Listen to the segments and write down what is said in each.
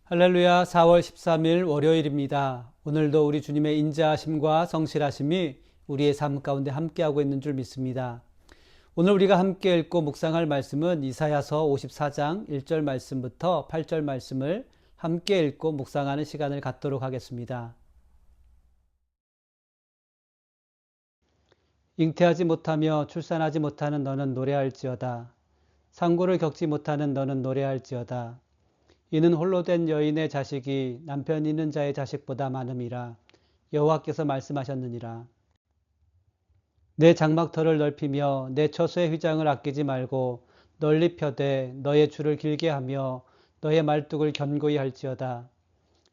할렐루야. 4월 13일 월요일입니다. 오늘도 우리 주님의 인자하심과 성실하심이 우리의 삶 가운데 함께하고 있는 줄 믿습니다. 오늘 우리가 함께 읽고 묵상할 말씀은 이사야서 54장 1절 말씀부터 8절 말씀을 함께 읽고 묵상하는 시간을 갖도록 하겠습니다. 잉태하지 못하며 출산하지 못하는 너는 노래할지어다. 상고를 겪지 못하는 너는 노래할지어다. 이는 홀로 된 여인의 자식이 남편 있는 자의 자식보다 많음이라. 여호와께서 말씀하셨느니라. 내 장막터를 넓히며 내 처소의 휘장을 아끼지 말고 널리 펴되 너의 줄을 길게 하며 너의 말뚝을 견고히 할지어다.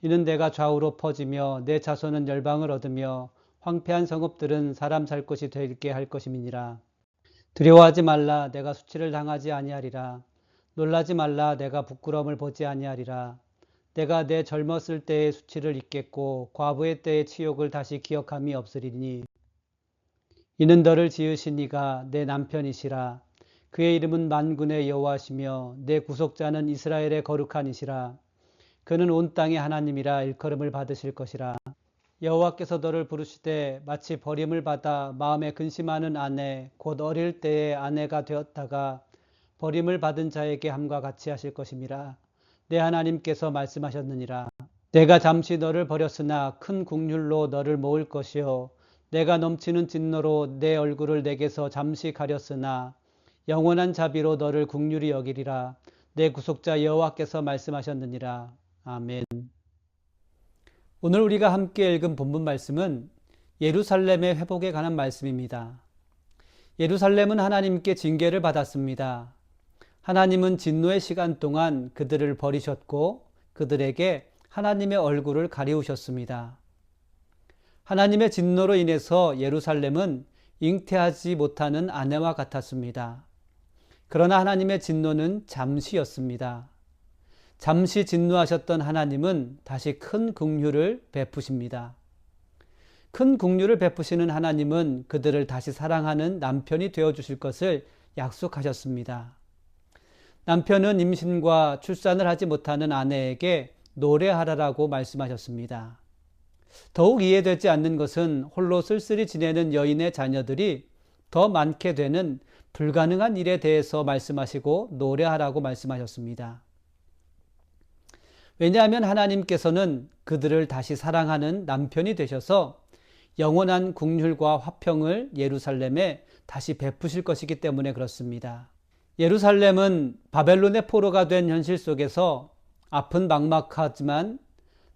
이는 내가 좌우로 퍼지며 내 자손은 열방을 얻으며 황폐한 성읍들은 사람 살 곳이 되게 할 것임이니라. 두려워하지 말라. 내가 수치를 당하지 아니하리라. 놀라지 말라. 내가 부끄러움을 보지 아니하리라. 내가 내 젊었을 때의 수치를 잊겠고 과부의 때의 치욕을 다시 기억함이 없으리니. 이는 너를 지으신 이가 내 남편이시라. 그의 이름은 만군의 여호와시며 내 구속자는 이스라엘의 거룩한 이시라. 그는 온 땅의 하나님이라 일컬음을 받으실 것이라. 여호와께서 너를 부르시되 마치 버림을 받아 마음에 근심하는 아내 곧 어릴 때의 아내가 되었다가 버림을 받은 자에게 함과 같이 하실 것임이라. 내 하나님께서 말씀하셨느니라. 내가 잠시 너를 버렸으나 큰 국률로 너를 모을 것이요 내가 넘치는 진노로 내 얼굴을 내게서 잠시 가렸으나 영원한 자비로 너를 국률이 여기리라. 내 구속자 여호와께서 말씀하셨느니라. 아멘. 오늘 우리가 함께 읽은 본문 말씀은 예루살렘의 회복에 관한 말씀입니다. 예루살렘은 하나님께 징계를 받았습니다. 하나님은 진노의 시간 동안 그들을 버리셨고 그들에게 하나님의 얼굴을 가리우셨습니다. 하나님의 진노로 인해서 예루살렘은 잉태하지 못하는 아내와 같았습니다. 그러나 하나님의 진노는 잠시였습니다. 잠시 진노하셨던 하나님은 다시 큰 긍휼을 베푸십니다. 큰 긍휼을 베푸시는 하나님은 그들을 다시 사랑하는 남편이 되어주실 것을 약속하셨습니다. 남편은 임신과 출산을 하지 못하는 아내에게 노래하라라고 말씀하셨습니다. 더욱 이해되지 않는 것은 홀로 쓸쓸히 지내는 여인의 자녀들이 더 많게 되는 불가능한 일에 대해서 말씀하시고 노래하라고 말씀하셨습니다. 왜냐하면 하나님께서는 그들을 다시 사랑하는 남편이 되셔서 영원한 긍휼과 화평을 예루살렘에 다시 베푸실 것이기 때문에 그렇습니다. 예루살렘은 바벨론의 포로가 된 현실 속에서 아픈 막막하지만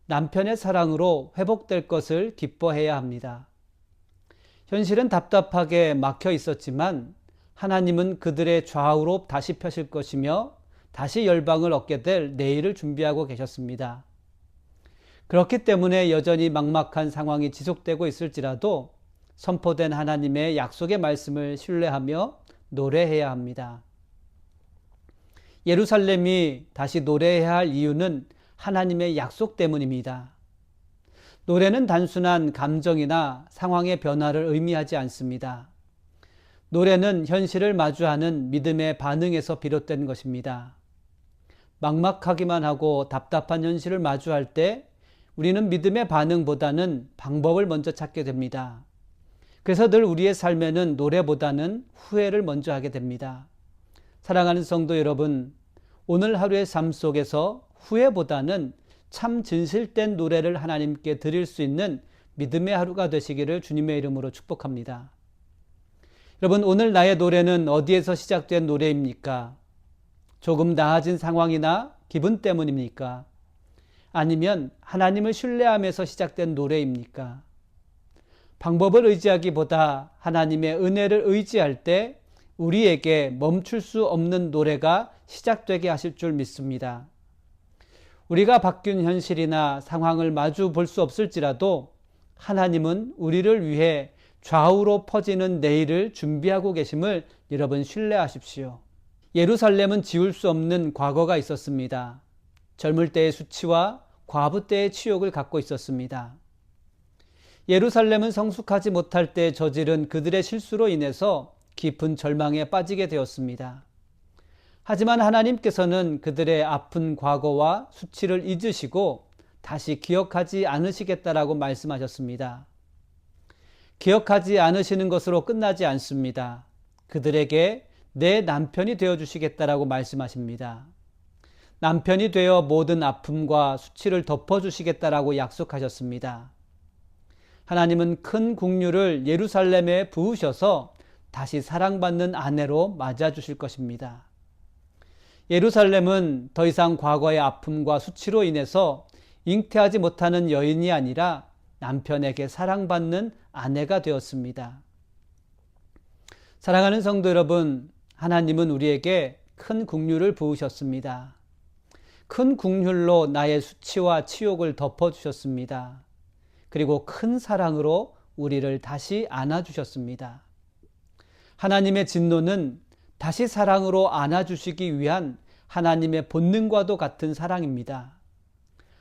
남편의 사랑으로 회복될 것을 기뻐해야 합니다. 현실은 답답하게 막혀 있었지만 하나님은 그들의 좌우로 다시 펴실 것이며 다시 열방을 얻게 될 내일을 준비하고 계셨습니다. 그렇기 때문에 여전히 막막한 상황이 지속되고 있을지라도 선포된 하나님의 약속의 말씀을 신뢰하며 노래해야 합니다. 예루살렘이 다시 노래해야 할 이유는 하나님의 약속 때문입니다. 노래는 단순한 감정이나 상황의 변화를 의미하지 않습니다. 노래는 현실을 마주하는 믿음의 반응에서 비롯된 것입니다. 막막하기만 하고 답답한 현실을 마주할 때 우리는 믿음의 반응보다는 방법을 먼저 찾게 됩니다. 그래서 늘 우리의 삶에는 노래보다는 후회를 먼저 하게 됩니다. 사랑하는 성도 여러분, 오늘 하루의 삶 속에서 후회보다는 참 진실된 노래를 하나님께 드릴 수 있는 믿음의 하루가 되시기를 주님의 이름으로 축복합니다. 여러분, 오늘 나의 노래는 어디에서 시작된 노래입니까? 조금 나아진 상황이나 기분 때문입니까? 아니면 하나님을 신뢰하면서 시작된 노래입니까? 방법을 의지하기보다 하나님의 은혜를 의지할 때 우리에게 멈출 수 없는 노래가 시작되게 하실 줄 믿습니다. 우리가 바뀐 현실이나 상황을 마주 볼 수 없을지라도 하나님은 우리를 위해 좌우로 퍼지는 내일을 준비하고 계심을 여러분 신뢰하십시오. 예루살렘은 지울 수 없는 과거가 있었습니다. 젊을 때의 수치와 과부 때의 치욕을 갖고 있었습니다. 예루살렘은 성숙하지 못할 때 저지른 그들의 실수로 인해서 깊은 절망에 빠지게 되었습니다. 하지만 하나님께서는 그들의 아픈 과거와 수치를 잊으시고 다시 기억하지 않으시겠다라고 말씀하셨습니다. 기억하지 않으시는 것으로 끝나지 않습니다. 그들에게 내 남편이 되어주시겠다라고 말씀하십니다. 남편이 되어 모든 아픔과 수치를 덮어주시겠다라고 약속하셨습니다. 하나님은 큰 긍휼을 예루살렘에 부으셔서 다시 사랑받는 아내로 맞아주실 것입니다. 예루살렘은 더 이상 과거의 아픔과 수치로 인해서 잉태하지 못하는 여인이 아니라 남편에게 사랑받는 아내가 되었습니다. 사랑하는 성도 여러분, 하나님은 우리에게 큰 긍휼을 부으셨습니다. 큰 긍휼로 나의 수치와 치욕을 덮어주셨습니다. 그리고 큰 사랑으로 우리를 다시 안아주셨습니다. 하나님의 진노는 다시 사랑으로 안아주시기 위한 하나님의 본능과도 같은 사랑입니다.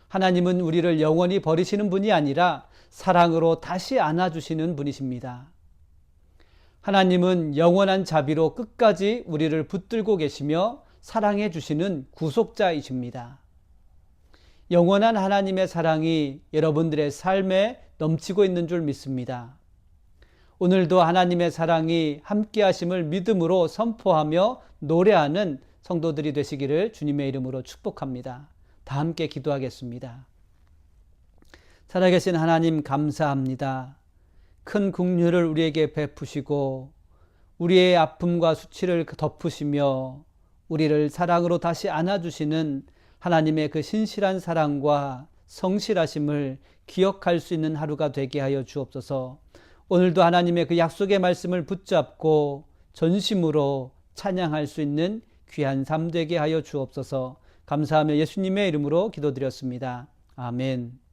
하나님은 우리를 영원히 버리시는 분이 아니라 사랑으로 다시 안아주시는 분이십니다. 하나님은 영원한 자비로 끝까지 우리를 붙들고 계시며 사랑해 주시는 구속자이십니다. 영원한 하나님의 사랑이 여러분들의 삶에 넘치고 있는 줄 믿습니다. 오늘도 하나님의 사랑이 함께 하심을 믿음으로 선포하며 노래하는 성도들이 되시기를 주님의 이름으로 축복합니다. 다 함께 기도하겠습니다. 살아계신 하나님 감사합니다. 큰 긍휼을 우리에게 베푸시고 우리의 아픔과 수치를 덮으시며 우리를 사랑으로 다시 안아주시는 하나님의 그 신실한 사랑과 성실하심을 기억할 수 있는 하루가 되게 하여 주옵소서. 오늘도 하나님의 그 약속의 말씀을 붙잡고 전심으로 찬양할 수 있는 귀한 삶 되게 하여 주옵소서. 감사하며 예수님의 이름으로 기도드렸습니다. 아멘.